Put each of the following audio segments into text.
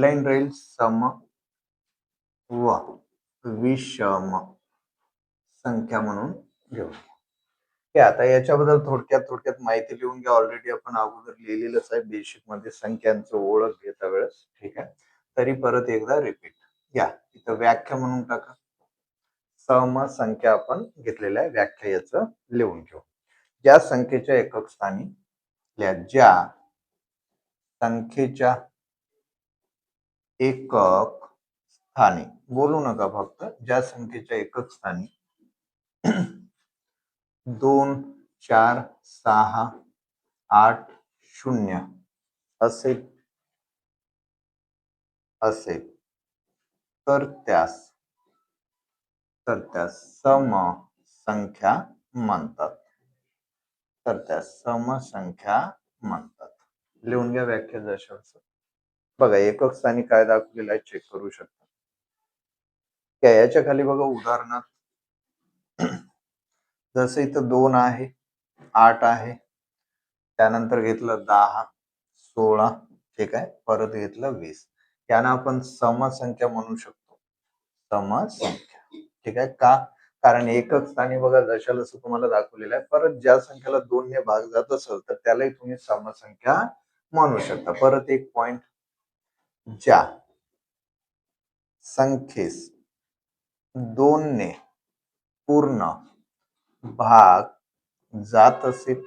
Headline राहील सम व विषम संख्या म्हणून घेऊ. आता याच्याबद्दल थोडक्यात माहिती लिहून घ्या. ऑलरेडी आपण अगोदर लिहिलेलंच आहे बेसिक मध्ये संख्यांचं ओळख घेता वेळेस. ठीक आहे, तरी परत एकदा रिपीट घ्या. इथं व्याख्या म्हणून टाका. सम संख्या आपण घेतलेल्या आहे, व्याख्या याचं लिहून घेऊ. ज्या संख्येच्या एकक स्थानी ज्या संख्येच्या एकक स्थानी, बोलू नका फक्त, ज्या संख्येच्या एकक स्थानी 2, 4, 6, 8, 0 असेल तर त्यास सम संख्या म्हणतात. लिहून घ्या व्याख्या जशा. बघा एकक स्थानी काय दाखवलेलं आहे चेक करू शकता. याच्या खाली बघा उदाहरणार्थ जसं इथं 2 आहे, 8 आहे, त्यानंतर घेतलं 10, 16, ठीक आहे, परत घेतलं 20. याना आपण समसंख्या म्हणू शकतो. समसंख्या, ठीक आहे. का? कारण एकक स्थानी बघा जशाला तुम्हाला दाखवलेलं आहे. परत ज्या संख्येला 2 ने भाग जात असेल तर त्यालाही तुम्ही समसंख्या म्हणू शकता. परत एक पॉइंट, ज्या संख्येस 2 ने पूर्ण भाग जात असेल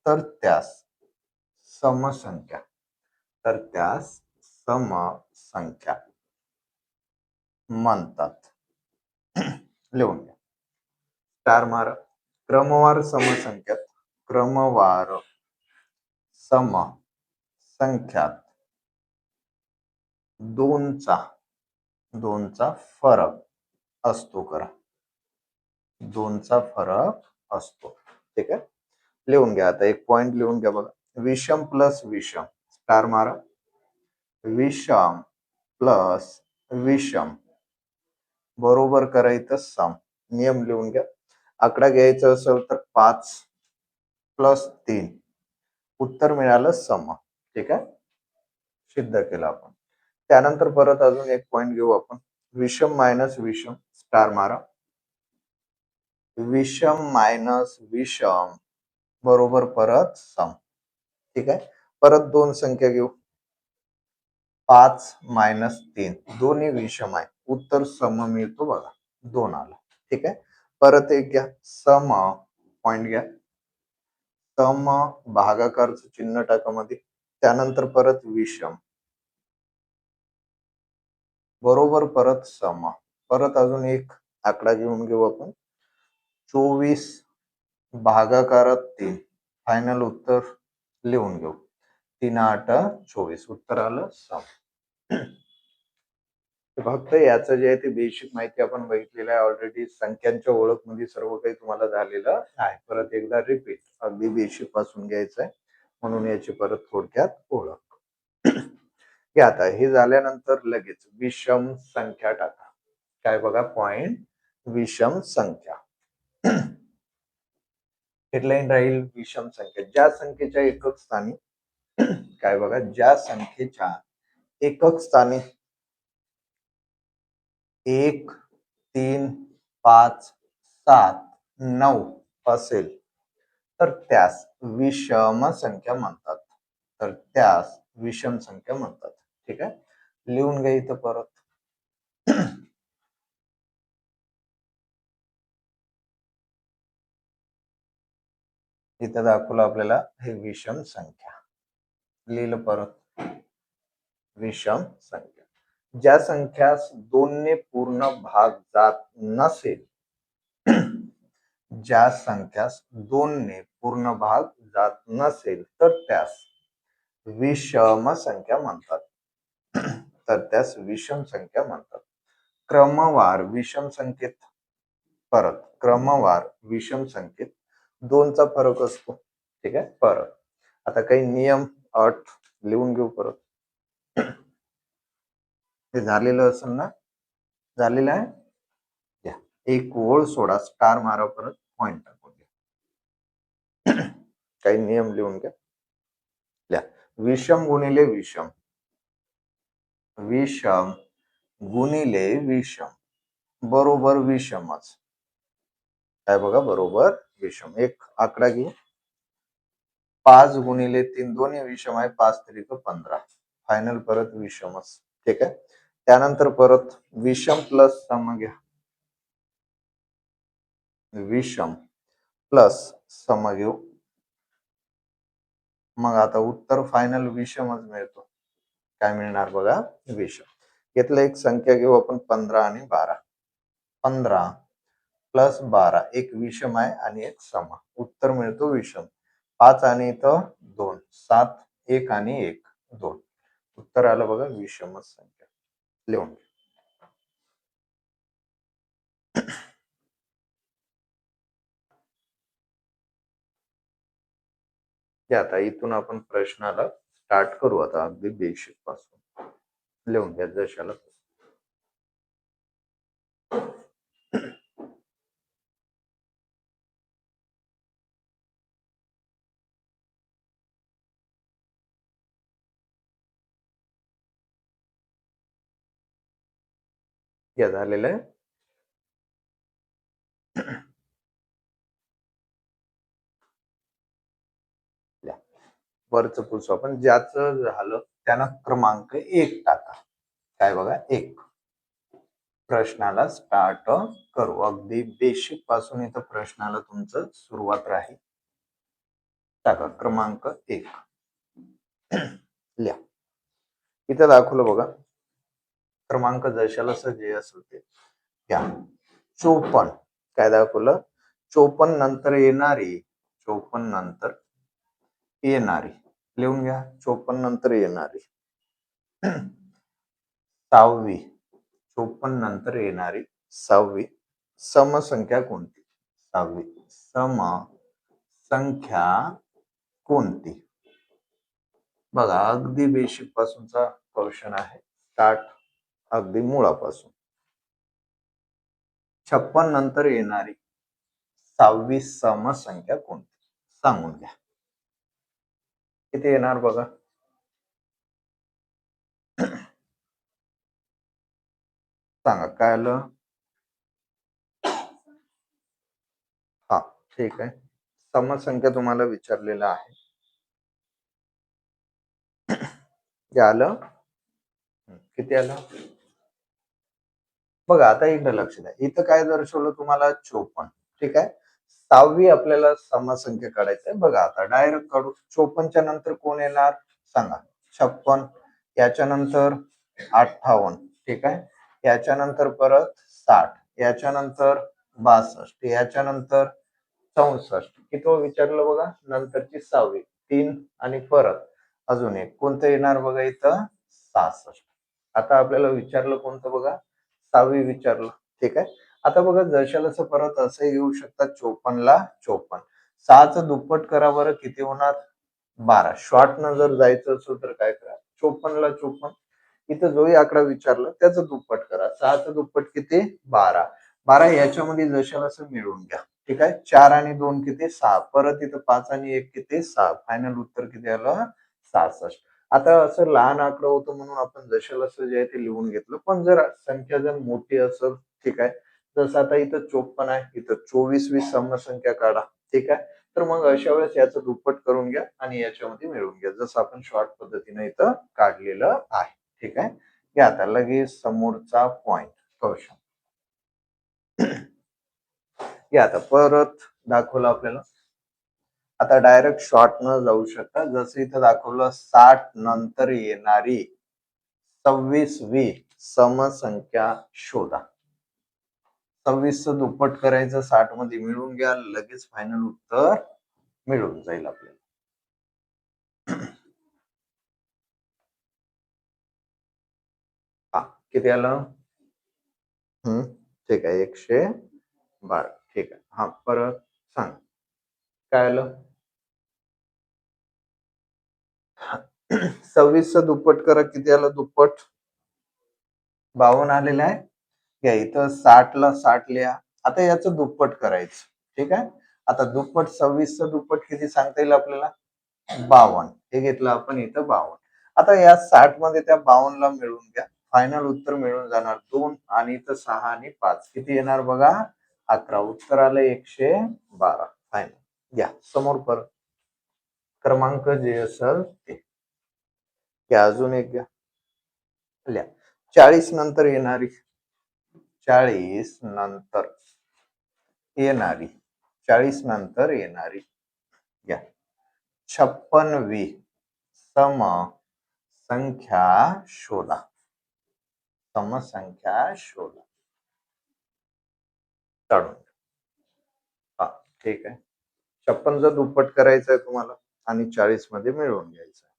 तर त्यास समसंख्या म्हणतात. लिहून घ्या. स्टार मारा. क्रमवार समसंख्यात 2चा फरक असतो. करा, 2चा फरक असतो. ठीक आहे, लिहून घ्या. आता एक पॉइंट लिहून घ्या बघा. विषम प्लस विषम, स्टार मारा. विषम प्लस विषम बरोबर करायचं सम. नियम लिहून घ्या. आकडा घ्यायचा असेल तर 5 + 3, उत्तर मिळालं सम. ठीक आहे, सिद्ध केलं आपण. त्यानंतर परत अजून एक पॉइंट घेऊ आपण. विषम मायनस विषम, स्टार मारा. विषम मायनस विषम बरोबर परत सम. ठीक आहे, परत 2 संख्या घेऊ. 5 - 3, दोन्ही विषम आहे, उत्तर सम मिळतो बघा, 2 आला. ठीक आहे, परत एक घ्या. सम, पॉइंट घ्या. सम भागाकारचं चिन्ह टाका मध्ये. त्यानंतर परत विषम बरोबर परत सम. परत अजून एक आकडा घेऊन घेऊ आपण. 24 भागाकारात 3, फायनल उत्तर लिहून घेऊ. 3 × 8 = 24, उत्तर आलं सम. फक्त याचं जे आहे ते बेसिक माहिती आपण बघितलेलं आहे ऑलरेडी. संख्यांच्या ओळख मध्ये सर्व काही तुम्हाला झालेलं आहे. परत एकदा रिपीट, अगदी बेसिक पासून घ्यायचं आहे म्हणून याची परत थोडक्यात ओळख. आता हे झाल्यानंतर लगेच विषम संख्या टाका. काय बघा पॉइंट, विषम संख्या. हेडलाईन राहील विषम संख्या. ज्या संख्येच्या एकक स्थानी काय बघा, ज्या संख्येच्या एकक स्थानी 1, 3, 5, 7, 9 असेल तर त्यास विषम संख्या म्हणतात. ठीक आहे, लिहून घ्या इथं परत. इथं दाखवलं आपल्याला हे विषम संख्या. लिहिलं परत. विषम संख्या ज्या संख्यास 2 ने पूर्ण भाग जात नसेल ज्या संख्यास 2 ने पूर्ण भाग जात नसेल तर त्यास विषम संख्या म्हणतात. क्रमवार विषम संख्येत, परत क्रमवार विषम संख्येत 2चा फरक असतो. ठीक आहे, परत आता काही नियम अट लिहून घेऊ परत. हे झालेलं असेल ना, झालेलं आहे. एक ओळ सोडा, स्टार मारा, परत पॉइंट टाकून घ्या. काही नियम लिहून घ्या. विषम गुणिले विषम, विषम गुणिले विषम बरोबर विषमच. काय बघा, बरोबर विषम. एक आकडा घेऊ, 5 गुणिले 3 दोन्ही विषम आहे, 5 त्रिक 15. फायनल परत विषमच. ठीक आहे. त्यानंतर परत विषम प्लस सम घ्या, विषम प्लस सम घेऊ. मग आता उत्तर फायनल विषमच मिळतो. काय मिळणार बघा, विषम. घेतलं एक संख्या घेऊ आपण 15 आणि 12. 15 प्लस 12 एक विषम आहे आणि एक सम. उत्तर मिळतो विषम. 5 आणि इथं 2, 7 1 आणि 1 2. उत्तर आलं बघा विषमच संख्या. लिहून आता इथून आपण प्रश्नाला स्टार्ट करू. आता अगदी बेसिक पासून लिहून घ्या जशाला. या झालेलं आहे. वरच पुसू आपण. ज्याचं झालं त्यांना क्रमांक 1 टाका. काय बघा, 1. प्रश्नाला स्टार्ट करू. अगदी बेसिक पासून इथं प्रश्नाला तुमचं सुरुवात राहील. टाका क्रमांक 1. लिहा. इथं दाखवलं बघा, क्रमांक जशाला जे असेल ते घ्या. 54 काय दाखवलं, 54 नंतर येणारी, 54 नंतर येणारी लिहून घ्या. 54 नंतर येणारी 6वी, 54 नंतर येणारी 6वी समसंख्या कोणती? 6वी सम संख्या कोणती? बघा, अगदी बेसिक पासूनचा क्वेश्चन आहे. स्टार्ट अगदी मुळापासून. 56 नंतर येणारी 6वी समसंख्या कोणती सांगून घ्या. किती येणार बघा. सांगा काय आलं. हा ठीक आहे. समसंख्या तुम्हाला विचारलेला आहे. आलं किती आलं बघा. आता इकडे लक्ष द्या. इथं काय दर्शवलं तुम्हाला 54. ठीक आहे. 6वी आपल्याला समसंख्या काढायचं आहे. बघा आता डायरेक्ट काढू. 54च्या नंतर कोण येणार सांगा. 56. याच्यानंतर 58. ठीक आहे. याच्यानंतर परत 60. याच्यानंतर 62. याच्यानंतर 64. किती विचारलं बघा. नंतरची 6वी 3 आणि परत अजून एक कोणतं येणार बघा इथं 66. आता आपल्याला विचारलं कोणतं बघा 6वी विचारलं. ठीक आहे. आता बघा जशाला परत असं येऊ शकतात. 54 ला 54 6चं दुप्पट करा बरं. किती होणार 12. शॉर्ट न जर जायचं असेल तर काय करा 54 ला 54 इथं जोही आकडा विचारला त्याचं दुप्पट करा. 6चं दुप्पट किती 12. 12 याच्यामध्ये जशाला मिळवून घ्या. ठीक आहे. 4 आणि 2 किती 6. परत इथं 5 आणि 1 किती 6. फायनल उत्तर किती आलं 66. आता असं लहान आकडं होतं म्हणून आपण जशाला जे आहे ते लिहून घेतलं. पण जर संख्या जर मोठी असेल, ठीक आहे, जसं आता इथं 54 आहे, इथं 24वी समसंख्या काढा. ठीक आहे. तर मग अशा वेळेस याचं दुप्पट करून घ्या आणि याच्यामध्ये मिळवून घ्या, जसं आपण शॉर्ट पद्धतीने इथं काढलेलं आहे. ठीक आहे. घ्या आता लगेच समोरचा पॉइंट क्वेश्चन. घ्या आता परत दाखवलं आपल्याला. आता डायरेक्ट शॉर्ट न जाऊ शकता. जसं इथं दाखवलं 60 नंतर येणारी 26वी समसंख्या शोधा. 26चं दुप्पट करायचं 60 मध्ये मिळून घ्या. लगेच फायनल उत्तर मिळून जाईल आपल्याला. हा किती आलं ठीक आहे 112. ठीक आहे. हा परत सांग काय आलं. 26चं दुप्पट करा. किती आलं दुप्पट 52 आलेलं आहे. घ्या इथं 60 ला 60 लिहा. आता याचं दुप्पट करायचं. ठीक आहे. आता दुप्पट 26चं दुप्पट किती सांगता येईल आपल्याला 52. हे घेतलं आपण इथं 52. आता या 60 मध्ये त्या 52 ला मिळवून घ्या. फायनल उत्तर मिळून जाणार 2 आणि इथं 6 आणि 5 किती येणार बघा 11. उत्तर आलं 112. फायनल घ्या समोर परत क्रमांक जे असेल ते घ्या. अजून एक घ्या. लिहा 40 नंतर येणारी 40 नंतर येणारी 40 नंतर येणारी घ्या 56वी सम संख्या शोधा. समसंख्या शोधा. काढून हा ठीक आहे. 56 दुप्पट करायचं आहे तुम्हाला आणि 40 मध्ये मिळवून घ्यायचं आहे.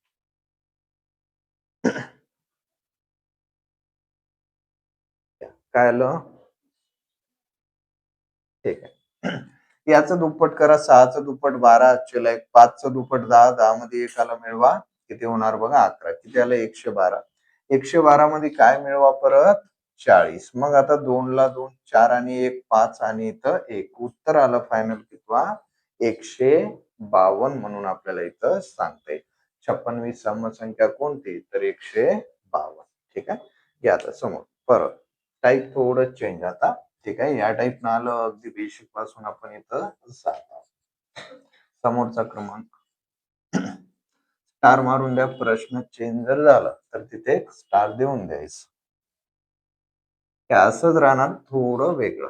काय आलं ठीक आहे. याचं दुप्पट करा 6चं दुप्पट 12 चला 5चं दुप्पट 10 10 मध्ये एकाला मिळवा किती होणार बघा 11 किती आलं 112. 112 मध्ये काय मिळवा परत 40. मग आता 2 ला 2 4 आणि 1 5 आणि इथं 1 उत्तर आलं फायनल कितवा 152 म्हणून आपल्याला इथं सांगता येईल. 56वी समसंख्या कोणती तर 152. ठीक आहे. घ्या आता समोर परत टाईप थोडं चेंज आता ठीक आहे. या टाईप न आलं अगदी बेसिक पासून आपण इथं समोरचा क्रमांक स्टार मारून द्या. प्रश्न चेंज जर झाला तर तिथे स्टार देऊन द्यायचं. हे असंच राहणार थोडं वेगळं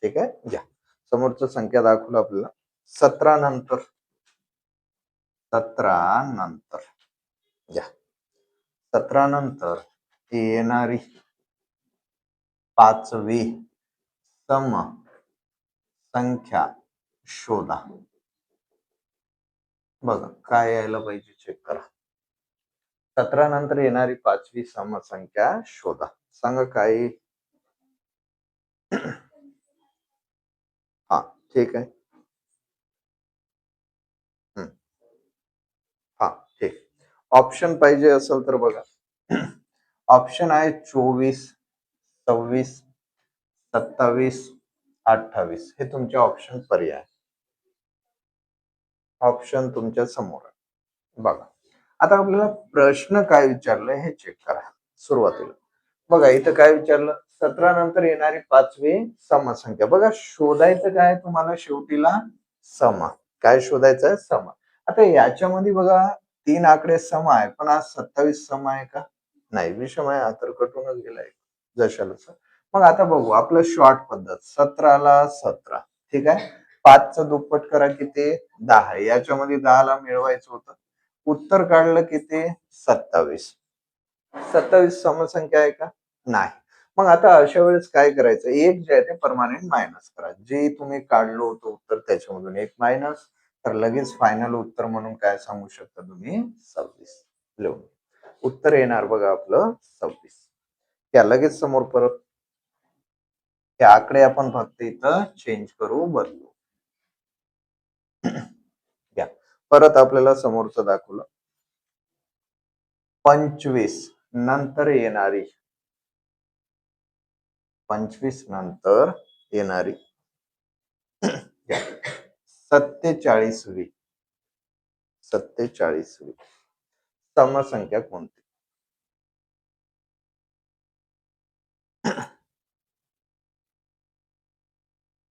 ठीक आहे. घ्या समोरचं संख्या दाखवलं आपल्याला 17 नंतर 17 नंतर घ्या 17 नंतर येणारी 5वी सम संख्या शोधा. बघा काय यायला पाहिजे चेक करा. 17 नंतर येणारी 5वी समसंख्या शोधा. सांगा काय हा ठीक आहे. हा ठीक. ऑप्शन पाहिजे असेल तर बघा ऑप्शन आहे 24 26 27 28 हे तुमचे ऑप्शन पर्याय. ऑप्शन तुमच्या समोर आहे बघा. आता आपल्याला प्रश्न काय विचारलाय हे चेक करा. सुरुवातीला बघा इथं काय विचारलं 17 नंतर येणारी 5वी समसंख्या. बघा शोधायचं काय तुम्हाला शेवटीला सम. काय शोधायचं आहे सम. आता याच्यामध्ये बघा 3 आकडे सम आहे पण आज 27 सम आहे का नाही विषम आहे. तर कटूनच गेलाय जशाला. मग आता बघू आपलं शॉर्ट पद्धत 17 ला 17 ठीक आहे. 5चं दुप्पट करा किती 10. याच्यामध्ये 10 ला मिळवायचं होतं. उत्तर काढलं किती 27. 27 समसंख्या आहे का नाही. मग आता अशा वेळेस काय करायचं एक जे आहे ते परमानंट मायनस करा. जे तुम्ही काढलं होतं उत्तर त्याच्यामधून एक मायनस तर लगेच फायनल उत्तर म्हणून काय सांगू शकता तुम्ही 26 लिहून. उत्तर येणार बघा आपलं 26. त्या लगेच समोर परत ते आकडे आपण फक्त इथं चेंज करू बदलू. घ्या परत आपल्याला समोरचं दाखवलं 25 नंतर येणारी 25 नंतर येणारी 47वी 47वी समसंख्या कोणती.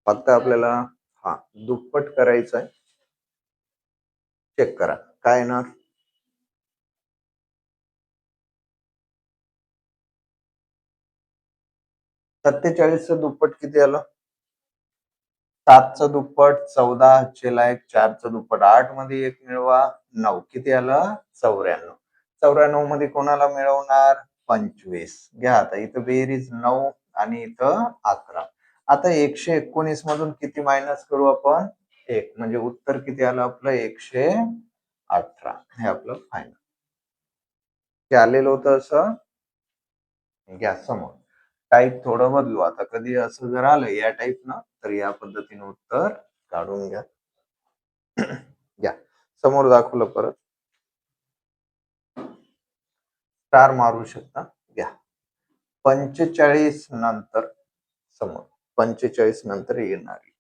फक्त आपल्याला हा दुप्पट करायचं आहे. चेक करा काय येणार 47चं दुप्पट किती आलं 7चं दुप्पट 14 चेला 1 4चं दुप्पट 8 मध्ये 1 मिळवा 9 किती आलं 94. 94 मध्ये कोणाला मिळवणार 25. घ्या आता इथं बेरीज 9 आणि इथं 11. आता 119 मधून किती मायनस करू आपण 1 म्हणजे उत्तर किती आलं आपलं 118. हे आपलं फायनल. ते आलेलं होतं असं घ्या समोर. टाईप थोडं बदलू. आता कधी असं जर आलं या टाईप ना तर या पद्धतीने उत्तर काढून घ्या. घ्या समोर दाखवलं परत स्टार मारू शकता. घ्या 45 नंतर समोर 45 नंतर येणारी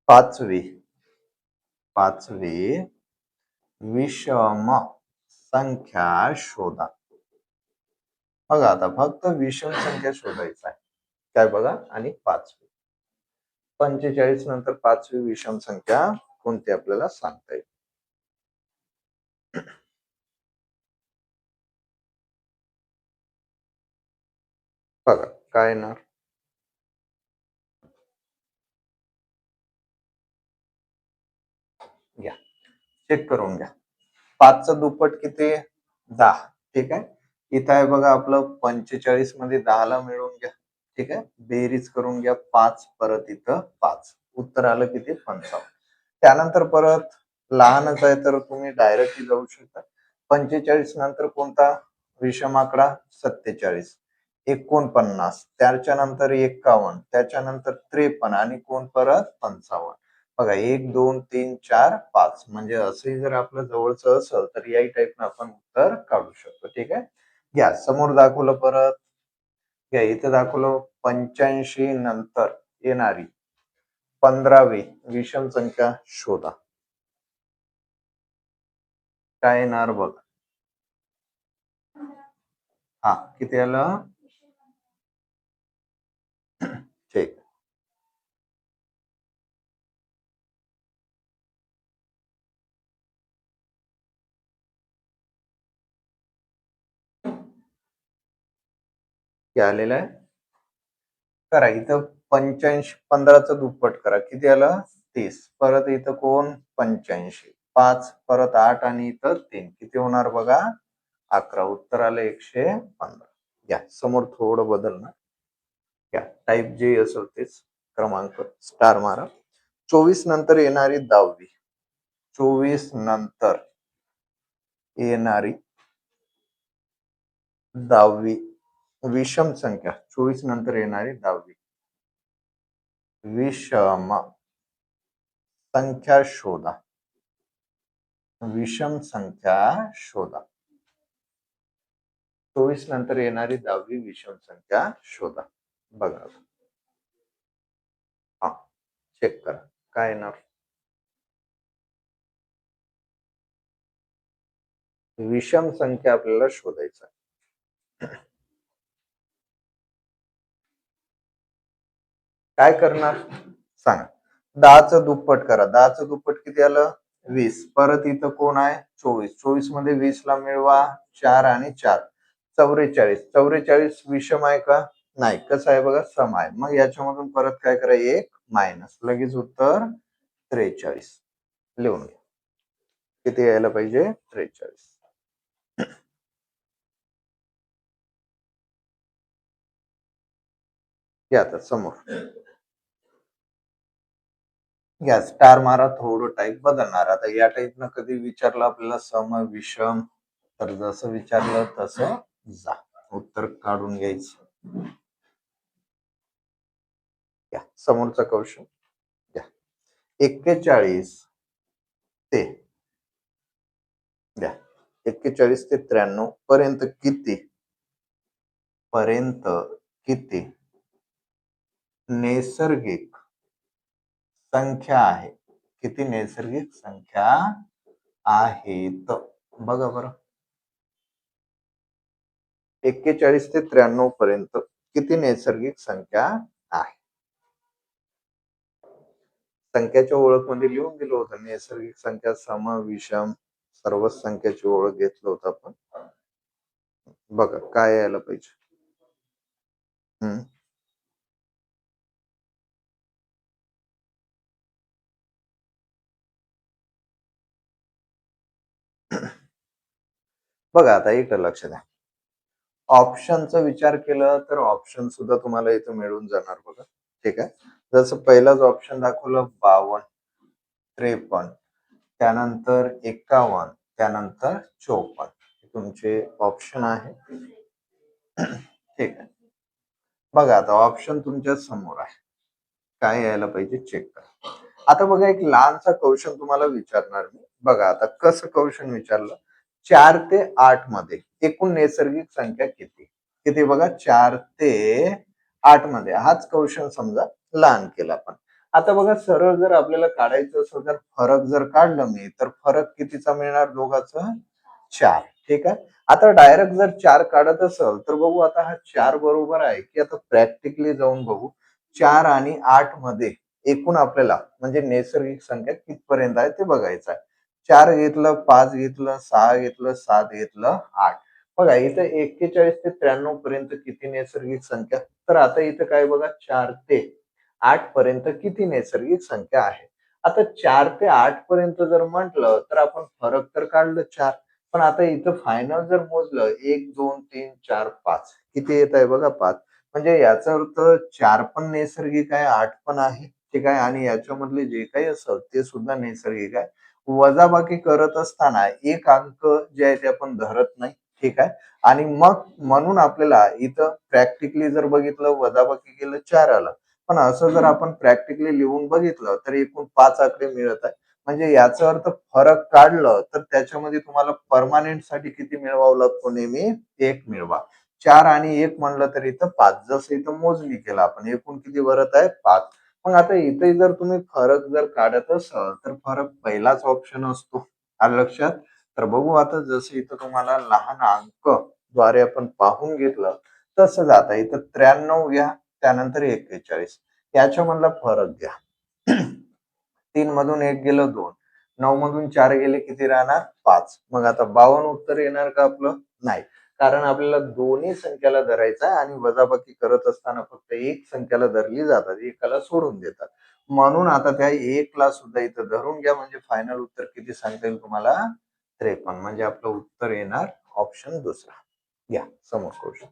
5वी 5वी विषम संख्या शोधा. बघा आता फक्त विषम संख्या शोधायचा आहे. काय बघा, आणि 5वी 45 नंतर 5वी विषम संख्या कोणती आपल्याला सांगता येईल. बघा काय येणार, घ्या चेक करून घ्या. 5चं दुप्पट किती, 10. ठीक आहे. इथं आहे बघा आपलं 45 मध्ये 10ला मिळवून घ्या. ठीक आहे. बेरीज करून घ्या. 5 परत इथं 5. उत्तर आलं किती, 55. त्यानंतर परत लहानच आहे तर तुम्ही डायरेक्टली जाऊ शकता. 45 नंतर कोणता विषम आकडा, 47. 49, त्याच्यानंतर 51, त्याच्यानंतर 53 आणि कोण परत 55. बघा 1 2 3 4 5 म्हणजे असंही जर आपलं जवळचं असेल तर याही टाईपनं आपण उत्तर काढू शकतो. ठीक आहे. घ्या समोर दाखवलं, परत घ्या इथं दाखवलं 85 नंतर येणारी 15वी विषम संख्या शोधा. काय येणार बघा. हा किती आलं, ठीक. आलेलं आहे. करा इथं 85 15चं दुप्पट करा, किती आलं 30. परत इथं कोण 85, 5 परत 8 आणि इथं 3 किती होणार बघा 11. उत्तर आलं 115. घ्या समोर थोडं बदल ना, घ्या टाईप जे असेल तेच क्रमांक स्टार मारा. 24 नंतर येणारी 10वी, 24 नंतर येणारी 10वी विषम संख्या, 24 नंतर येणारी 10वी विषम संख्या शोधा. विषम संख्या शोधा. 24 नंतर येणारी 10वी विषम संख्या शोधा. बघा हा चेक करा काय येणार. विषम संख्या आपल्याला शोधायचं. काय करणार सांगा. 10चं दुप्पट करा. 10चं दुप्पट किती आलं 20. परत इथं कोण आहे 24. 24 मध्ये 20 ला मिळवा 4 आणि 4 44. 44 विषम आहे का, नाही. कसं आहे बघा, सम आहे. मग याच्यामधून परत काय करा, 1 मायनस, लगेच उत्तर 43 लिहून घ्या. किती यायला पाहिजे 43. घ्या आता समोर घ्या स्टार मारा. थोडं टाईप बदलणार. आता या टाईपनं कधी विचारलं आपल्याला सम विषम, तर जसं विचारलं तसं जा, उत्तर काढून घ्यायचं. घ्या समोरचा क्वेश्चन घ्या. 41 ते द्या 41 ते 93 पर्यंत किती नैसर्गिक संख्या आहे. किती नैसर्गिक संख्या आहेत बघा बरं. 41 ते 93 पर्यंत किती नैसर्गिक संख्या आहे. संख्याच्या ओळख मध्ये लिहून दिलं होतं, नैसर्गिक संख्या सम विषम सर्वच संख्याची ओळख घेतलं होतं आपण. बघा काय यायला पाहिजे. बघा आता एक लक्ष द्या. ऑप्शनचा विचार केला तर ऑप्शन सुद्धा तुम्हाला इथं मिळून जाणार बघा. ठीक आहे. जसं पहिलाच ऑप्शन दाखवलं 52, 53, त्यानंतर 51, त्यानंतर 54 तुमचे ऑप्शन आहे. ठीक आहे. बघा आता ऑप्शन तुमच्या समोर आहे. काय यायला पाहिजे चेक करा. आता बघा एक लहानसा क्वेश्चन तुम्हाला विचारणार मी. बघा आता कसं क्वेश्चन विचारलं. 4 ते 8 मध्ये एकूण नैसर्गिक संख्या किती. किती बघा 4 ते 8 मध्ये. हाच क्वेश्चन समजा लहान केला आपण. आता बघा सरळ जर आपल्याला काढायचं असेल तर फरक जर काढलं मी तर फरक कितीचा मिळणार दोघांचं 4. ठीक आहे. आता डायरेक्ट जर 4 काढत असेल तर बघू आता हा 4 बरोबर आहे की आता प्रॅक्टिकली जाऊन बघू 4 आणि 8 मध्ये एकूण आपल्याला म्हणजे नैसर्गिक संख्या कितपर्यंत आहे ते बघायचं आहे. 4 घेतलं, 5 घेतलं, 6 घेतलं, 7 घेतलं, 8. बघा इथं 41 ते 93 पर्यंत किती नैसर्गिक संख्या? तर आता इथं काय बघा 4 ते 8 पर्यंत किती नैसर्गिक संख्या आहे? आता 4 ते 8 पर्यंत जर म्हटलं तर आपण फरक तर काढलं 4. पण आता इथं फायनल जर मोजलं 1, 2, 3, 4, 5 किती येत आहे बघा 5. म्हणजे याचा अर्थ 4 पण नैसर्गिक आहे, 8 पण आहे. ठीक आहे आणि याच्यामधले जे काही असेल ते सुद्धा नैसर्गिक आहे. वजाबाकी करत असताना एक अंक जे आहे ते आपण धरत नाही. ठीक आहे. आणि मग म्हणून आपल्याला इथं प्रॅक्टिकली जर बघितलं वजाबाकी केलं 4 आलं. पण असं जर आपण प्रॅक्टिकली लिहून बघितलं तर एकूण 5 आकडे मिळत आहे. म्हणजे याचा अर्थ फरक काढलं तर त्याच्यामध्ये तुम्हाला परमनंट साठी किती मिळवावं लागतो नेहमी 1 मिळवा. 4 आणि 1 म्हणलं तर इथं 5 जसं इथं मोजणी केलं आपण एकूण किती भरत आहे 5. मग आता इथे जर तुम्ही फरक जर काढत असाल तर फरक पहिलाच ऑप्शन असतो. आलं लक्षात? तर बघू आता जसं इथं तुम्हाला लहान अंक द्वारे आपण पाहून घेतलं तसंच आता इथं 93 घ्या त्यानंतर 41 याच्यामधला फरक घ्या. 3 मधून 1 गेलं 2. 9 मधून 4 गेले किती राहणार 5. मग आता 52 उत्तर येणार का आपलं? नाही. कारण आपल्याला दोन्ही संख्याला धरायचं आहे आणि वजाबाकी करत असताना फक्त एक संख्याला धरली जातात, एकाला सोडून देतात. म्हणून आता त्या 1 ला सुद्धा इथं धरून घ्या म्हणजे फायनल उत्तर किती सांगता येईल तुम्हाला? 53 म्हणजे आपलं उत्तर येणार ऑप्शन दुसरा. घ्या समोर क्वेश्चन.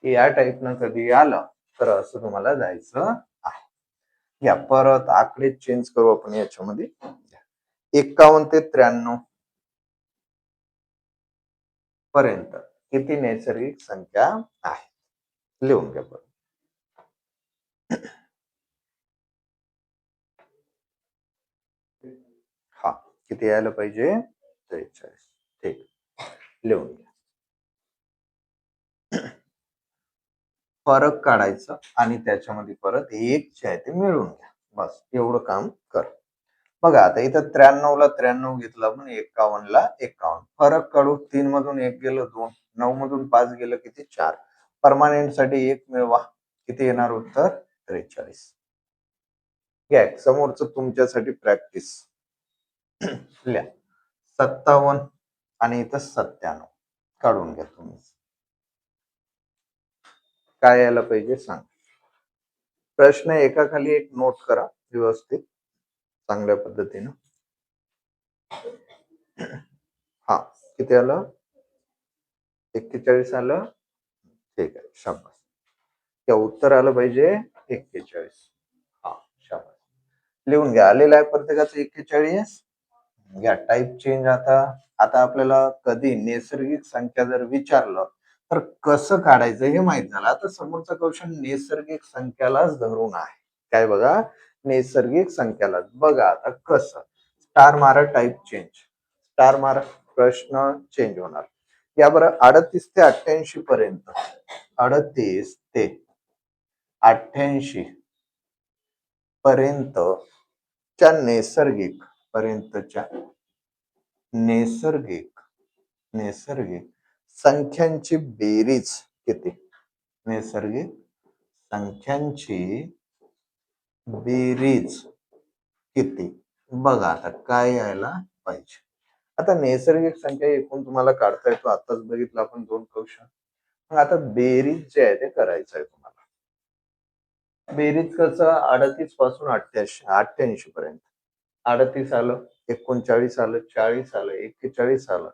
या टाईपनं कधी आलं तर असं तुम्हाला जायचं आहे. घ्या परत आकडे चेंज करू आपण याच्यामध्ये. 51 ते 93 पर्यंत किती नैसर्गिक संख्या आहे? लिहून घ्या परत. हा किती यायला पाहिजे? 43. ठीक. लिहून घ्या. फरक काढायचा आणि त्याच्यामध्ये परत एक जे आहे ते मिळवून घ्या. बस एवढं काम कर. बघा आता इथं 93 ला 93 घेतलं आपण 51 ला 51. फरक काढू 3 मधून 1 गेलं 2. 9 मधून 5 गेलं किती 4. परमनंट साठी 1 मिळवा. किती येणार उत्तर? 43. घ्या समोरचं तुमच्यासाठी प्रॅक्टिस. लिहा. 57 आणि इथं 97 काढून घ्या तुम्ही. काय यायला पाहिजे सांग. प्रश्न एकाखाली एक नोट करा व्यवस्थित चांगल्या पद्धतीनं. हा किती आलं? 41 आलं. ठीक आहे शाबास. त्या उत्तर आलं पाहिजे 41. हा शाबास. लिहून घ्या. आलेलं आहे प्रत्येकाचं 41. घ्या टाईप चेंज आता. आता आपल्याला कधी नैसर्गिक संख्या जर विचारलं तर कसं काढायचं हे माहित झालं. आता समोरचा क्वेश्चन नैसर्गिक संख्यालाच धरून आहे. काय बघा नैसर्गिक संख्याला बघा आता कसं स्टार मारा टाईप चेंज स्टार मारा प्रश्न चेंज होणार. या बरं 38 ते 88 पर्यंत 38 ते 88 पर्यंतच्या नैसर्गिक नैसर्गिक संख्यांची बेरीज किती? नैसर्गिक संख्यांची बेरीज किती? बघा आता काय यायला पाहिजे. आता नैसर्गिक संख्या एकूण तुम्हाला काढता येतो. आताच बघितलं आपण 2 क्वेश्चन. मग आता बेरीज जे आहे ते करायचं आहे तुम्हाला. बेरीज कसं 38 पासून 88 पर्यंत. 38 आलं, 39 आलं, 40 आलं, 41 आलं,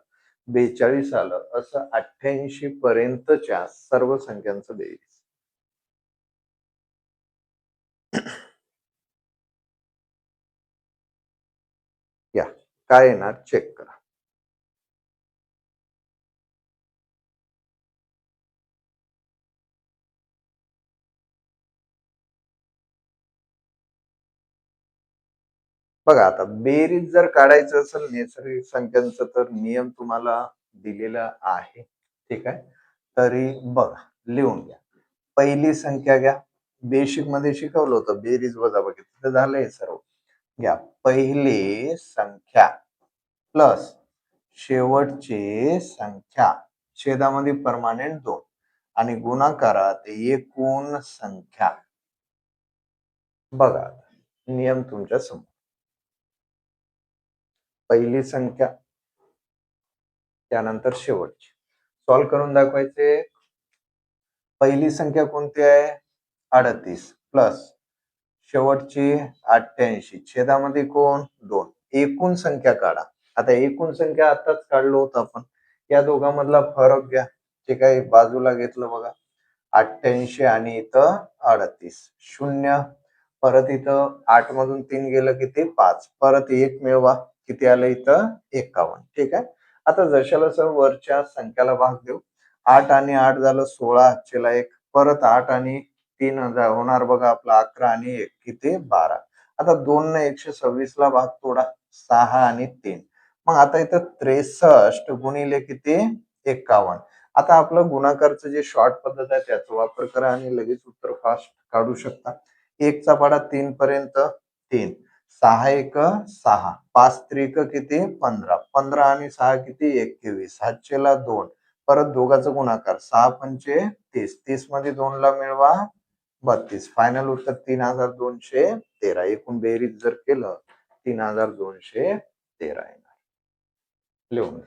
42 आलं असं 88 पर्यंतच्या सर्व संख्यांचं बेरीज. या काय येणार चेक करा. बघा आता बेरीज जर काढायचं असेल नैसर्गिक संख्यांचा तर नियम तुम्हाला दिलेला आहे. ठीक आहे. तरी बघा लिहून घ्या. पहिली संख्या घ्या बेसिक मध्ये शिकवलं होतं बेरीज वजाबाकी, तिथं झालंय सर्व. घ्या, पहिली संख्या प्लस शेवटची संख्या छेदामध्ये परमानेंट 2 आणि गुणाकारात एकूण संख्या. बघा, नियम तुमच्या समोर. पहिली संख्या त्यानंतर शेवटची. सॉल्व करून दाखवायचे. पहिली संख्या कोणती आहे? 38 प्लस शेवटची 88 छेदामध्ये कोण? 2. एकूण संख्या काढा. आता एकूण संख्या आताच काढलो होतं आपण. या दोघांमधला फरक घ्या. जे काही बाजूला घेतलं बघा, 88 आणि इथं 38. 0 परत इथं 8 मधून 3 गेलं किती? 5. परत 1 मिळवा, किती आलं इथं? 51. ठीक आहे. आता जशाला वरच्या संख्याला भाग देऊ. 8 आणि 8 झालं 16, हातचेला 1. परत 8 आणि 3 होणार बघा आपला 11 आणि 1 किती? 12. आता 2 ने 126 ला भाग तोडा, 6 आणि 3. मग आता इथं 63 गुणिले किती? 51. आता आपलं गुणाकारचं जे शॉर्ट पद्धत आहे त्याचा वापर करा आणि लगेच उत्तर फास्ट काढू शकता. 1 चा पाढा 3 पर्यंत 3, 6 1 6, 5 त्रिक किती? 15, 15 आणि 6 किती? 21, हातचेला 2. परत दोघांचा गुणाकार, 6 पंचे 30, 30 मध्ये 2 ला मिळवा 32. फायनल उत्तर 3213. एकूण बेरीज जर केलं 3213 येणार. लिहून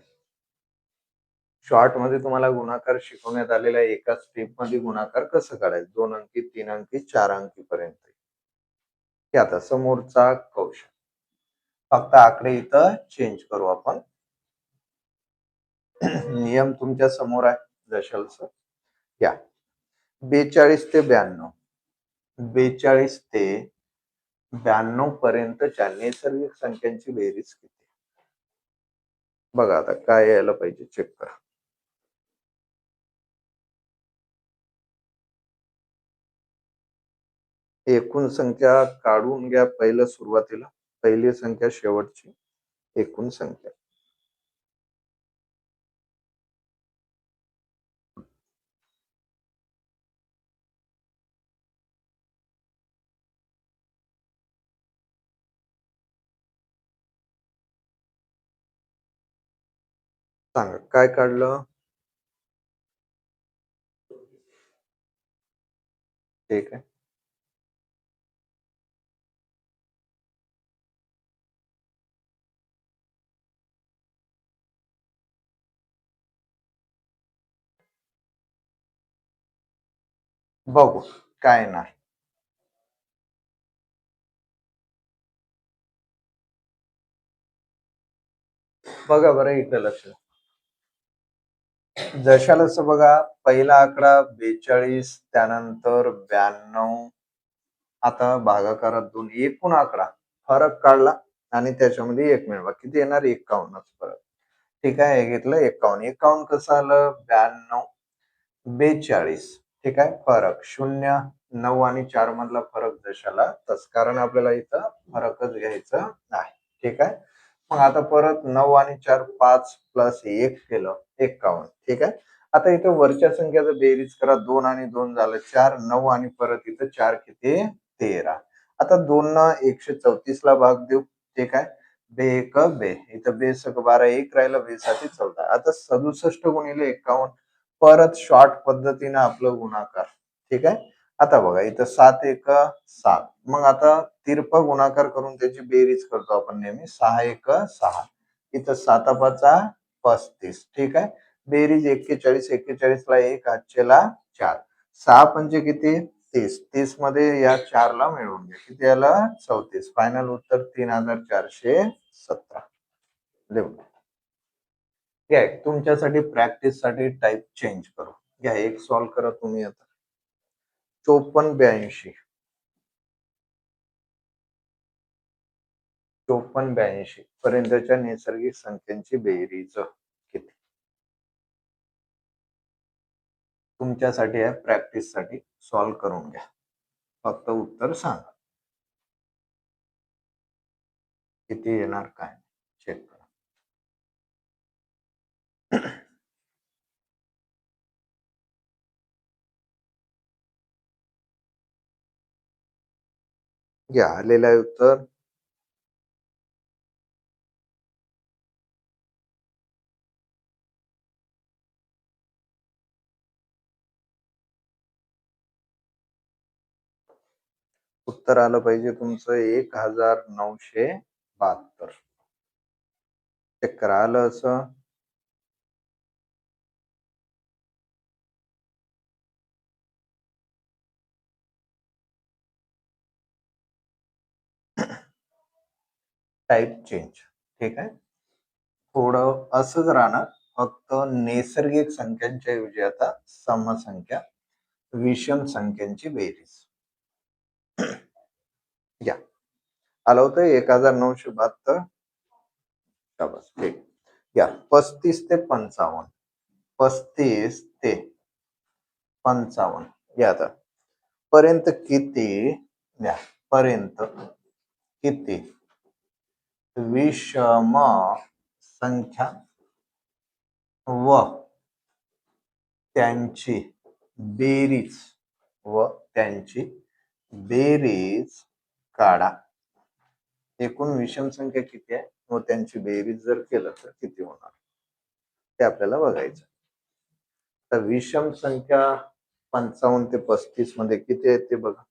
शॉर्ट मध्ये तुम्हाला गुणाकार शिकवण्यात आलेला आहे. एका स्टेप मध्ये गुणाकार कसं काढायचं, 2 अंकी, 3 अंकी, 4 अंकी पर्यंत. हे आता समोरचा कौशल. फक्त आकडे इथं चेंज करू आपण. नियम तुमच्या समोर आहे. जशाल या 42 ते 92, 42 ते 92 पर्यंतच्या नैसर्गिक संख्यांची बेरीज किती? बघा आता काय यायला पाहिजे, चेक करा. एकूण संख्या काढून घ्या पहिलं सुरुवातीला. पहिली संख्या शेवटची एकूण संख्या. सांगा काय काढलं? ठीक आहे. बघू काय नाही. बघा बरं इथं लक्ष. जशाला बघा, पहिला आकडा 42, त्यानंतर 92. आता भागाकारात 2, एकूण आकडा फरक काढला आणि त्याच्यामध्ये 1 मिळवा, किती येणार? 51 फरक. ठीक आहे, हे घेतलं 51. 51 कसं आलं? 92, 42. ठीक आहे, फरक 0, 9 आणि 4 मधला फरक जशाला तस, कारण आपल्याला इथं फरकच घ्यायचा आहे. ठीक आहे. मग आता परत 9 आणि 4 5 प्लस 1 केलं 51. ठीक आहे. आता इथं वरच्या संख्याचं बेरीज करा. 2 आणि 2 झालं 4, 9 आणि परत इथं 4 किती? 13. आता 2 न 134 ला भाग देऊ. ठीक आहे. बे एक बे, इथं बे सक 12, 1 राहिलं, बे साठी 14. आता 67 गुणिले 51. परत शॉर्ट पद्धतीने आपलं गुणाकार. ठीक आहे. आता बघा इथं 7 1 7. मग आता तिरपा गुणाकार करून त्याची बेरीज करतो आपण नेहमी. 6 1 6. इथं 7 5 35. ठीक आहे. बेरीज 41, 41 ला 1, हातचेला 4. 6 पंचे किती? 30. 30 मध्ये या 4 ला मिळवून घ्या, किती आला? 34. फायनल उत्तर 3417. लिहून घ्या. तुमच्यासाठी प्रॅक्टिस साठी टाइप चेंज करू घ्या. एक सॉल्व करा तुम्ही आता. 54 82, 54 82 पर्यंतच्या नैसर्गिक संख्यांची बेरीज किती? तुमच्यासाठी आहे, प्रॅक्टिस साठी सॉल्व करून घ्या. फक्त उत्तर सांगा किती येणार, काय चेक करा. घ्या आलेलं आहे उत्तर. उत्तर आलं पाहिजे तुमचं 1972. चेक करा आलं असं. Type change. ठीक आहे. थोडं असंच राहणार. फक्त नैसर्गिक संख्यांच्या ऐवजी आता समसंख्या, विषम संख्यांची बेरीज. या आलं होतं 1972. शाबास, ठीक. या 35 ते 55. 35 ते 55 या आता पर्यंत किती द्या पर्यंत किती विषम संख्या व त्यांची बेरीज बेरीज काढा. एकूण विषम संख्या किती आहे व त्यांची बेरीज जर केलं तर किती होणार ते आपल्याला बघायचं. तर विषम संख्या 55 ते 35 मध्ये किती आहेत ते बघा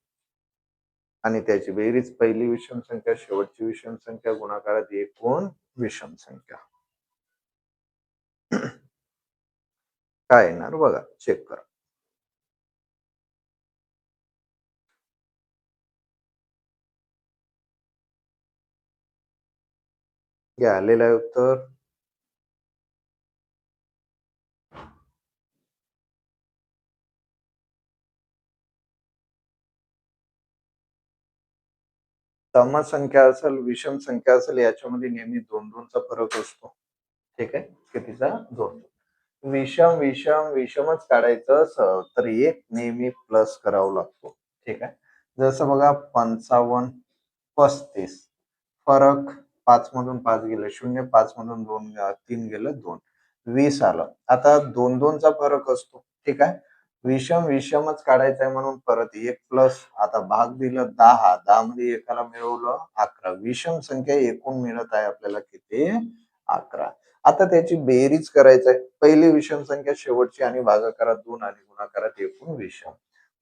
आणि त्याची बेरीज पहिली विषम संख्या शेवटची विषम संख्या गुणाकारात एकूण विषम संख्या काय येणार बघा चेक करा. हे आलेलं आहे उत्तर. समसंख्या असेल विषम संख्या असेल याच्यामध्ये नेहमी 2-2चा फरक असतो. ठीक आहे. कितीचा 2. विषम विषम विषमच काढायचं असं तर एक नेहमी प्लस करावं लागतो. ठीक आहे. जसं बघा 55 35 फरक 5 मधून 5 गेलं 0, 5 मधून 2 3 गेलं 2, 20 आलं. आता 2-2चा फरक असतो. ठीक आहे. विषम विषमच काढायचं आहे म्हणून परत एक प्लस आता भाग दिलं 10, 10 मध्ये एकाला मिळवलं 11. विषम संख्या एकूण मिळत आहे आपल्याला किती 11. आता त्याची बेरीज करायचं आहे. पहिली विषम संख्या शेवटची आणि भागाकारात 2 आणि गुणाकारात एकूण विषम.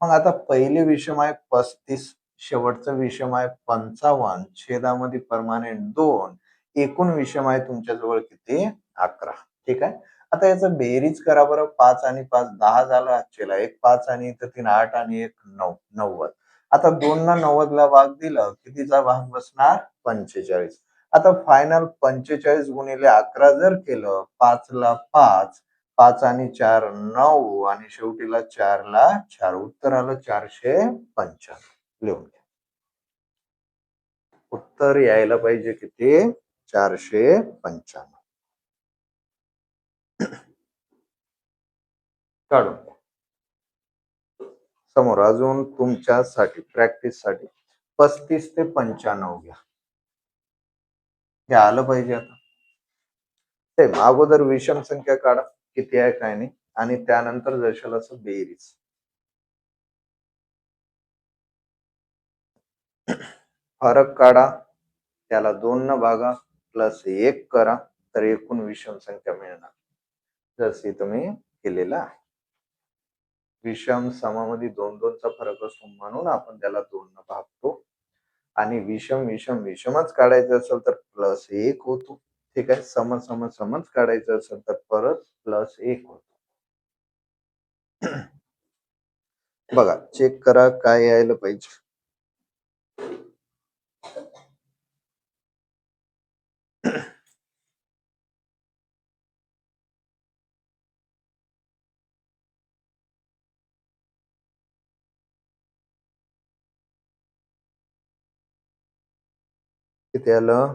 मग आता पहिली विषम आहे 35, शेवटचं विषम आहे 55, छेदामध्ये परमानेंट 2, एकूण विषम आहे तुमच्याजवळ किती 11. ठीक आहे. आता याचं बेरीज करा बरं. 5 आणि 5 10 झालं आजचेला. एक 5 आणि इथं 3 8 आणि एक 9 90. आता 2 ना 90 ला भाग दिलं कितीचा भाग बसणार 45. आता फायनल 45 गुणिले 11 जर केलं 5 ला 5, 5 आणि 4 9 आणि शेवटीला 4 ला 4. उत्तर आलं 495. लिहून घ्या. उत्तर यायला पाहिजे किती 495. काढून समोर अजून तुमच्यासाठी प्रॅक्टिससाठी 35 ते 95 घ्या. हे आलं पाहिजे. आता सेम अगोदर विषम संख्या काढा किती आहे काय नाही आणि त्यानंतर जशाल असं बेरीज. फरक काढा त्याला 2 न भागा प्लस 1 करा तर एकूण विषम संख्या मिळणार जशी तुम्ही केलेला आहे. विषम समामध्ये 2-2चा फरक असतो म्हणून आपण त्याला 2 न भागतो आणि विषम विषम विषमच काढायचं असेल तर प्लस 1 होतो. ठीक आहे. सम सम समच काढायचं असेल तर परत प्लस 1 होतो. बघा चेक करा काय यायला पाहिजे. किती आलं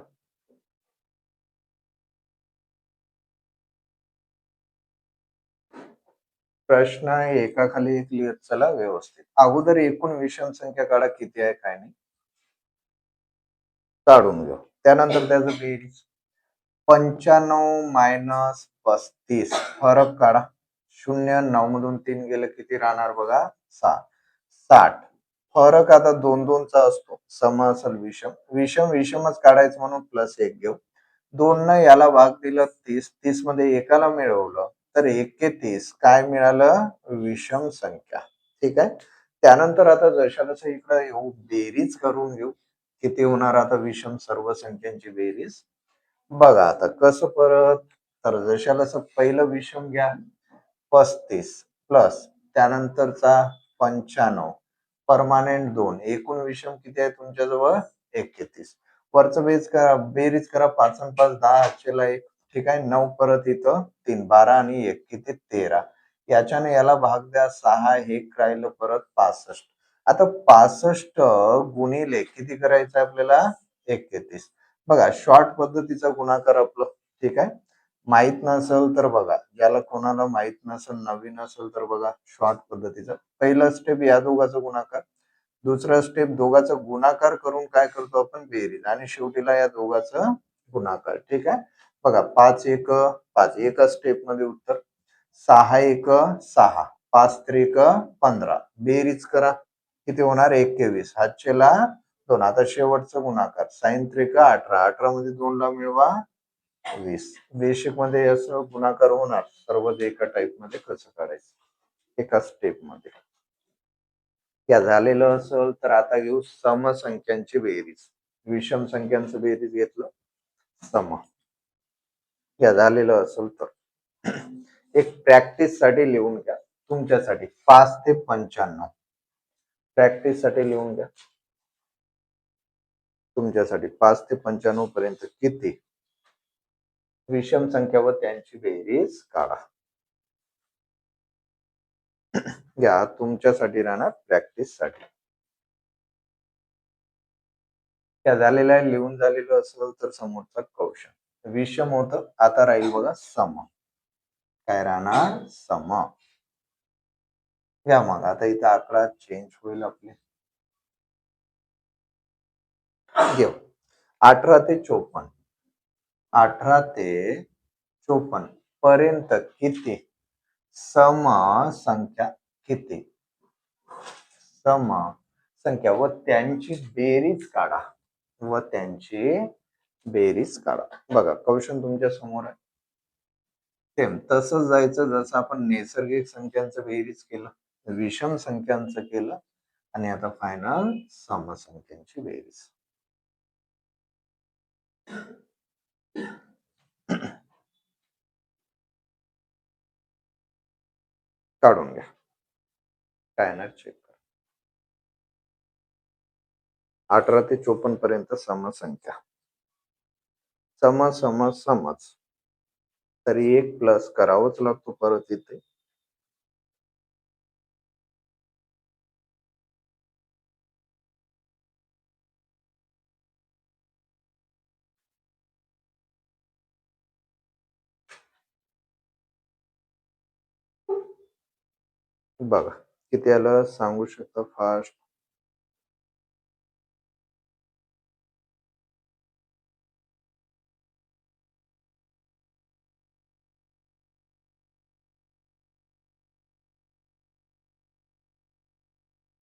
प्रश्न एकाखाली एक लिहित चला व्यवस्थित. अगोदर एकूण विषम संख्या काढा किती आहे काय नाही काढून घेऊ. त्यानंतर त्याचं बेरीज 95 मायनस 35 फरक काढा. 0 9 मधून 3 गेलं किती राहणार बघा 7. 60 फरक आता 2-2चा असतो. सम असेल विषम. विषमच काढायचं म्हणून +1 घेऊ. 2 याला भाग दिला 30. 30 मध्ये एकाला मिळवलं तर 1 काय मिळालं? विषम संख्या. ठीक आहे. त्यानंतर आता जशाला इकडे येऊ, बेरीज करून घेऊ. किती होणार आता विषम सर्व संख्यांची बेरीज? बघा आता कसं परत, तर जशाला पहिलं विषम घ्या 35 प्लस त्यानंतरचा 95 परमानेंट 2 एकूण विषम किती आहे तुमच्याजवळ? 31. वरचं बेरीज करा 5 आणि 5 10 हातचेला 1. ठीक आहे. 9 परत इथं 3 12 आणि 1 किती? 13. याच्याने याला भाग द्या 6 हे राहिलं परत 65. आता 65 गुणिले किती करायचं आपल्याला? 31. बघा शॉर्ट पद्धतीचा गुणाकार आपलं. ठीक आहे. माहित नसेल तर बघा, ज्याला कोणाला माहित नसेल, नवीन असेल तर बघा शॉर्ट पद्धतीचा पहिला स्टेप या दोघाचा गुणाकार, दुसरा स्टेप दोघाचा गुणाकार करून काय करतो आपण? बेरीज, आणि शेवटीला या दोघाचा गुणाकार. ठीक आहे. बघा 5 1 5 एका स्टेप मध्ये उत्तर. 6 1 6 5 3 15 बेरीज करा किती होणार? 21. हातचेला 2. आता शेवटचा गुणाकार sin 3 18 18 मध्ये 2 ला मिळवा 20. बेसिक मध्ये असं गुणाकार होणार सर्वच एका टाइप मध्ये कसं काढायचं एका स्टेप मध्ये. या झालेलं असेल तर आता घेऊ समसंख्यांची बेरीज. विषम संख्यांचं बेरीज घेतलं सम. या झालेलं असेल तर एक प्रॅक्टिस साठी लिहून घ्या तुमच्यासाठी 5 ते 95. प्रॅक्टिस साठी लिहून घ्या तुमच्यासाठी 5 ते 95 पर्यंत किती विषम संख्या व त्यांची बेरीज काढा. या तुमच्यासाठी राहणार प्रॅक्टिस साठी. त्या झालेल्या आहे, लिहून झालेलं असेल तर समोरचा क्वेश्चन विषम होतं. आता राहील बघा सम. काय राहणार? सम. घ्या मग आता इथं आकडा चेंज होईल आपले. घेऊ 18 ते 54. 18 ते 54 पर्यंत किती सम संख्या किती? सम संख्या व त्यांची बेरीज काढा. व त्यांची बेरीज काढा. बघा क्वेश्चन तुमच्या समोर आहे. सेम तसंच जायचं जसं आपण नैसर्गिक संख्यांचं बेरीज केलं, विषम संख्यांचं केलं, आणि आता फायनल समसंख्यांची बेरीज. काढून घ्या. काय ना चेक करा. 18 ते 54 पर्यंत समसंख्या. समज तरी 1 प्लस करावंच लागतो परत इथे. बघा किती आलं सांगू शकता फास्ट?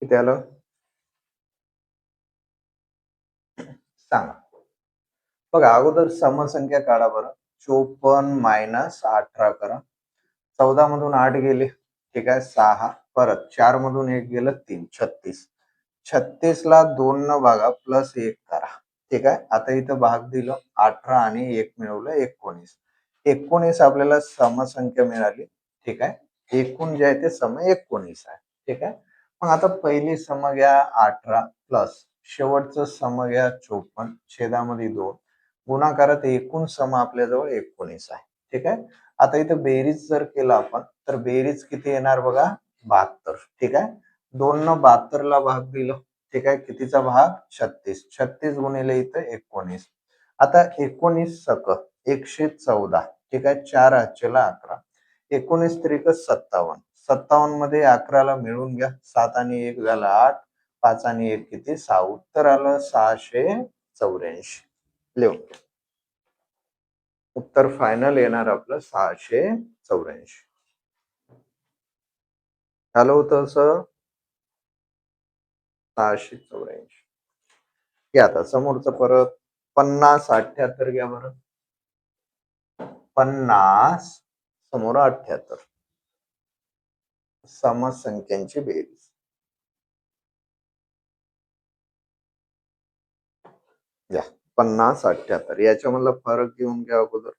किती आलं सांगा. बघा अगोदर समसंख्या काढा बरं. 54 मायनस 18 करा. 14 मधून 8 गेले. ठीक आहे. 6 परत 4 मधून 1 गेलं 3 36. 36 ला 2 न भागा प्लस 1 करा. ठीक आहे. आता इथं भाग दिलं 18 आणि 1 मिळवलं 19. 19 आपल्याला समसंख्या मिळाली. ठीक आहे. एकूण जे आहे ते सम 19 आहे. ठीक आहे. मग आता पहिली सम घ्या 18 प्लस शेवटचं सम घ्या 54 छेदामध्ये 2 गुणाकारात एकूण सम आपल्याजवळ 19 आहे. ठीक आहे. आता इथं बेरीज जर केला आपण तर बेरीज किती येणार बघा 72. ठीक आहे. 2 न 72 ला भाग दिलं. ठीक आहे. कितीचा भाग? 36. 36 गुणिले इथं 19. आता 19 सक 114. ठीक आहे. 4 हातचेला 11. 19 त्रिक 57. 57 मध्ये 11 ला मिळून घ्या. 7 आणि 1 झाला 8. 5 आणि 1 किती? 6. उत्तर आलं 684. लिहून घ्या. उत्तर फायनल येणार आपलं 684. झालं होतं असं. 684. घ्या आता समोरचं परत 50 78 घ्या बरं. 50 समोर 78 समसंख्यांची बेरीज. घ्या 50 78 याच्यामधला फरक घेऊन घ्या अगोदर.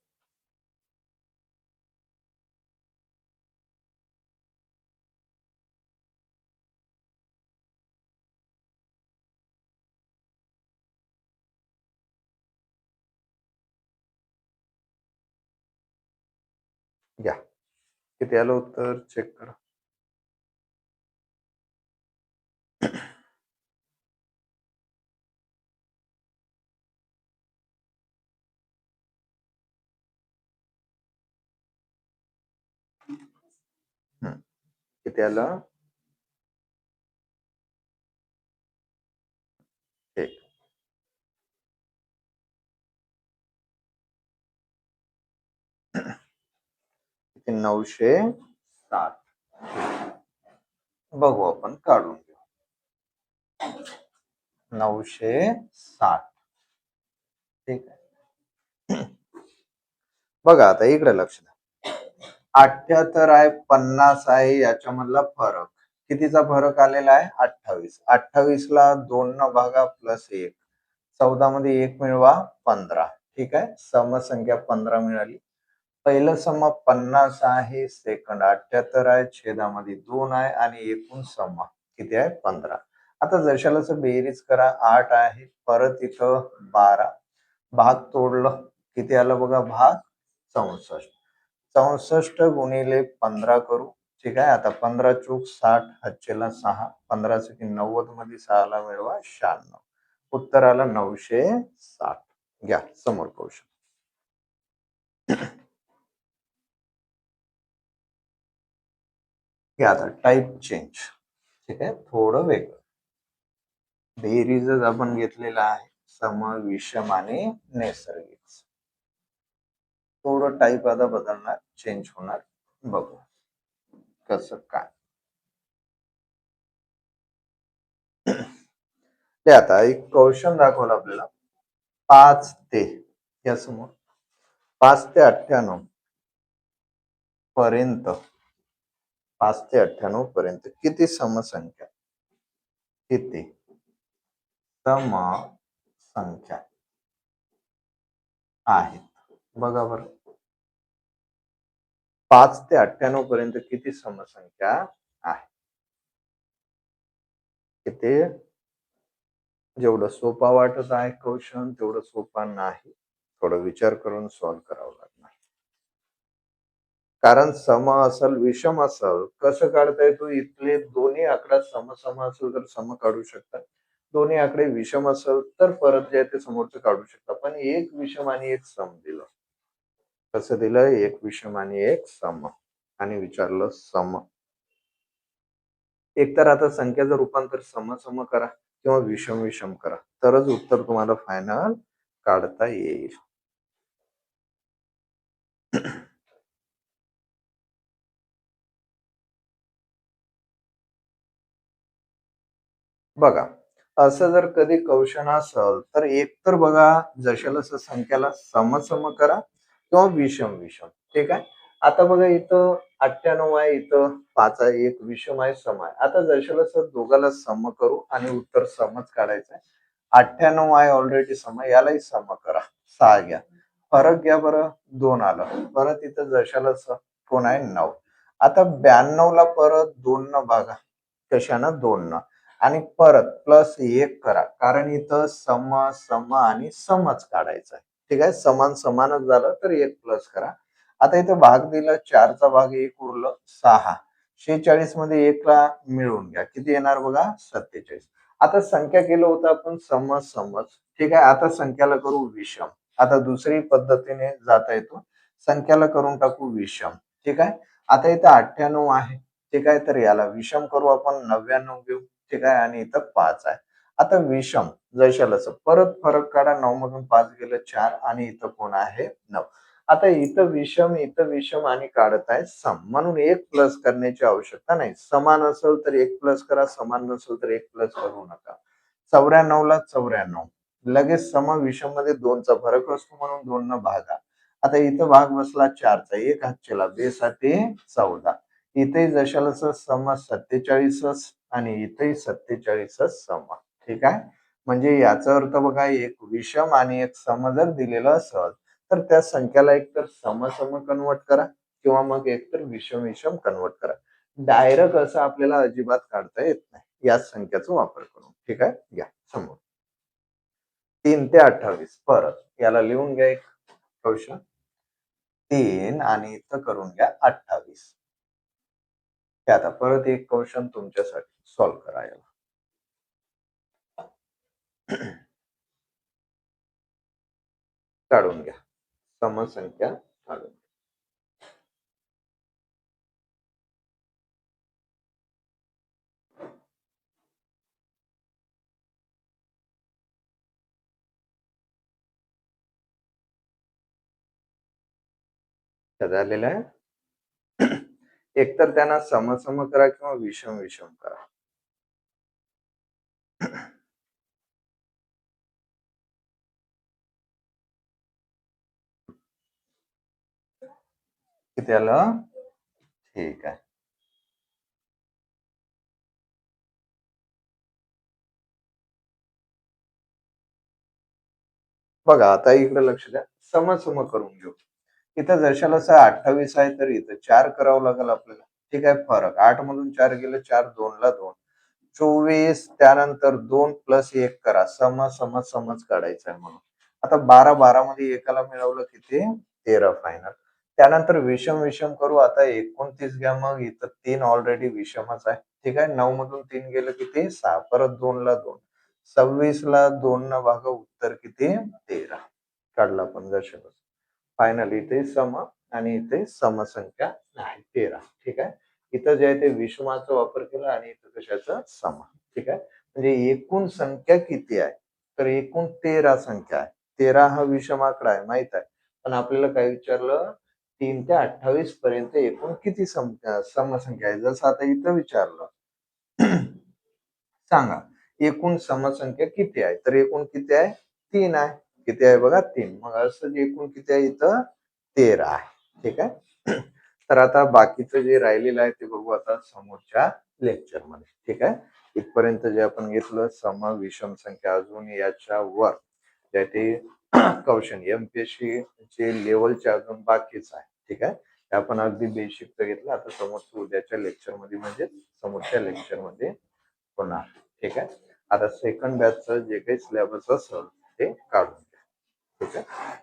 घ्या किती आलं उत्तर चेक करा. किती आलं? एक. किती 960. बघू आपण काढून घेऊ. 960. ठीक आहे. बघा आता इकडे लक्ष द्या. 78 आहे 50 आहे याच्यामधला फरक कितीचा फरक आलेला आहे 28. 28 ला 2 न भागा प्लस 1. 14 मध्ये 1 मिळवा 15. ठीक आहे. समसंख्या 15 मिळाली. पहिलं सम 50 आहे. सेकंड 78 आहे. छेदामध्ये 2 आहे आणि एकूण सम किती आहे 15. आता जशाला बेरीज करा. 8 आहे परत इथं 12 भाग तोडलं किती आलं बघा भाग 64. 64 गुणिले 15 करू. ठीक आहे. आता 15 चूक 60 हातचेला 6 15 की 90 मध्ये 6 ला मिळवा 96. उत्तर आलं 960. घ्या समोर क्वेश्चन. घ्या आता टाईप चेंज. ठीक आहे. थोडं वेगळं. बेरीजच आपण घेतलेला आहे. सम विषम आणि नैसर्गिक. थोडं टाईप आता बदलणार चेंज होणार. बघू कसं काय. ते आता एक क्वेश्चन दाखवलं आपल्याला 5 ते या समोर 5 ते 98 पर्यंत 5 ते 98 पर्यंत किती समसंख्या किती समसंख्या आहेत बघा बरं. 5 ते 98 पर्यंत किती समसंख्या आहे. किती जेवढं सोपा वाटत आहे क्वेश्चन तेवढं सोपा नाही. थोडं विचार करून सॉल्व्ह करावं लागणार. कारण सम असेल विषम असेल कसं काढता येतो. इथले दोन्ही आकडा सम असेल तर सम काढू शकतात. दोन्ही आकडे विषम असेल तर परत जे आहे ते समोरचं काढू शकतात. पण एक विषम आणि एक सम दिलं. कसं दिलं. एक विषम आणि एक सम आणि विचारलं सम. एकतर आता संख्याचं रूपांतर सम करा किंवा विषम विषम करा तरच उत्तर तुम्हाला फायनल काढता येईल. बघा असं जर कधी क्वेश्चन असेल तर एक तर बघा जशाला संख्याला सम करा किंवा विषम विषम. ठीक आहे. आता बघा इथं 98 आहे इथं 5 आहे. एक विषम आहे सम आहे. आता जशाला दोघाला सम करू आणि उत्तर समच काढायचं आहे. 98 आहे ऑलरेडी सम यालाही सम करा 6 घ्या. फरक घ्या बरं 2 आलं. परत इथं जशाला कोण आहे 9. आता 92 ला परत 2 न भागा कशानं 2 न आणि परत प्लस 1 करा कारण इथं सम सम आणि समच काढायचा आहे. ठीक आहे. समान समानच झालं तर 1 प्लस करा. आता इथं भाग दिला 4 चा भाग 1 उरलं 6. 46 मध्ये 1 ला मिळवून घ्या किती येणार बघा 47. आता संख्या केलं होतं आपण समच. ठीक आहे. आता संख्याला करू विषम. आता दुसरी पद्धतीने जाता येतो. संख्याला करून टाकू विषम. ठीक आहे. आता इथं 98 आहे. ठीक आहे. तर याला विषम करू आपण 99 घेऊ. ठीक आहे. आणि इथं 5 आहे. आता विषम जशाला परत फरक काढा. 9 मधून 5 गेलं 4 आणि इथं कोण आहे 9. आता इथं विषम आणि काढताय सम, म्हणून एक प्लस करण्याची आवश्यकता नाही. समान असेल तर एक प्लस करा, समान नसेल तर एक प्लस करू नका. 94 ला 94 लगेच सम विषम मध्ये 2चा फरक असतो म्हणून 2 न भागा. आता इथं भाग बसला 4चा, एक हात चला, 2 साते 14. इथे जशाला सम 47 आणि इथे 47 सम. ठीक आहे. म्हणजे याचा अर्थ बघा, एक विषम आणि एक सम जर दिलेलं असेल तर त्या संख्याला एकतर सम कन्वर्ट करा किंवा मग एकतर विषम विषम कन्वर्ट करा. डायरेक्ट असं आपल्याला अजिबात काढता येत नाही याच संख्याचा वापर करून. ठीक आहे. घ्या समोर 3 ते 28 परत याला लिहून घ्या एक क्वेश्चन. 3 आणि इथं करून घ्या 28. आता परत एक क्वेश्चन तुमच्यासाठी सॉल्व्ह करा याला. काढून घ्या समसंख्या काढून. झालेलं आहे. एकतर त्यांना समसम करा किंवा विषम विषम करा. किती आलं? ठीक आहे. बघा आता इकडे लक्ष द्या, समसम करून घेऊ. इथं जशाला 28 आहे तर इथं 4 करावं लागेल आपल्याला. ठीक आहे. फरक 8 मधून 4 गेले 4, 2 ला 2, 24. त्यानंतर 2 प्लस 1 करा, समच काढायचं आहे म्हणून. आता 12 मध्ये एकाला मिळवलं किती? 13 फायनल. त्यानंतर विषम विषम करू. आता 29 घ्या, मग इथं 3 ऑलरेडी विषमच आहे. ठीक आहे. 9 मधून 3 गेलं किती? 6, परत 2 ला 2, 26 ला 2 न भागा, उत्तर किती? 13. काढला पण जशाला. फायनल इथे सम आणि इथे समसंख्या नाही 13. ठीक आहे. इथं जे आहे ते विषमाचा वापर केला आणि इथं कशाचा? सम. ठीक आहे. म्हणजे एकूण संख्या किती आहे? तर एकूण 13 संख्या आहे. 13 हा विषम आकडा आहे माहित आहे. पण आपल्याला काय विचारलं? 3 ते 28 पर्यंत एकूण किती समसंख्या आहे? जसं आता इथं विचारलं. सांगा एकूण समसंख्या किती आहे? तर एकूण किती आहे? 3 आहे. किती आहे बघा? 3. मग असं एकूण किती आहे इथं? 13 आहे. ठीक आहे. तर आता बाकीचं जे राहिलेलं आहे ते बघू आता समोरच्या लेक्चर मध्ये. ठीक आहे. इथपर्यंत जे आपण घेतलं सम विषम संख्या, अजून याच्यावर जे ते कौशन एमपीएससी चे लेवलचे अजून बाकीच आहे. ठीक आहे. ते आपण अगदी बेसिकचं घेतलं. आता समोरच्या उद्याच्या लेक्चर मध्ये म्हणजे समोरच्या लेक्चर मध्ये होणार. ठीक आहे. आता सेकंड बॅचचं जे काही सिलेबस असेल ते काढून घ्या. ठीक आहे.